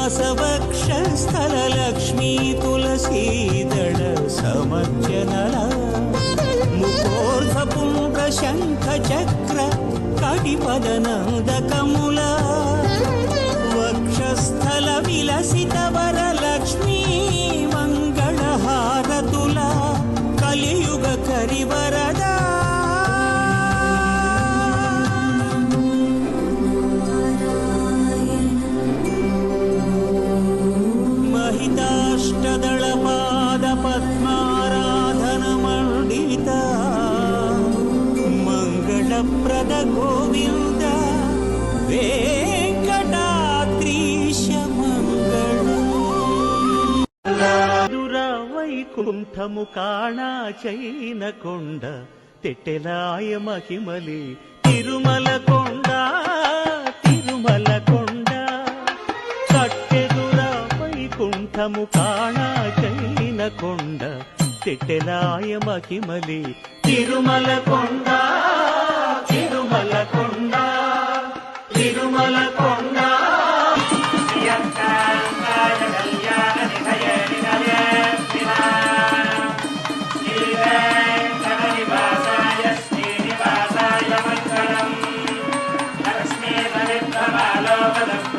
बसवक्षस्थललक्ष्मी तुलसीदल समर्चनला मुखोर्धपुण्ड्रशङ्खचक्र कटिपदनन्दकमुला वक्षस्थल विलसित वरलक्ष्मी मङ्गलहारतुला कलियुग करिवरदा महिताष्टदलपाद पद्माराधनमण्डिता मङ्गलप्रद गोविन्द वेङ्कटाद्रीश వైకుంఠము కాణా చైన కొండ తెట్టెలాయ మహిమలి తిరుమల కొండ తిరుమల కొండ కట్టెదుర వైకుంఠము కాణా చైన కొండ తెట్టెలాయ మహిమలి తిరుమల కొండ తిరుమల కొండ తిరుమల కొండ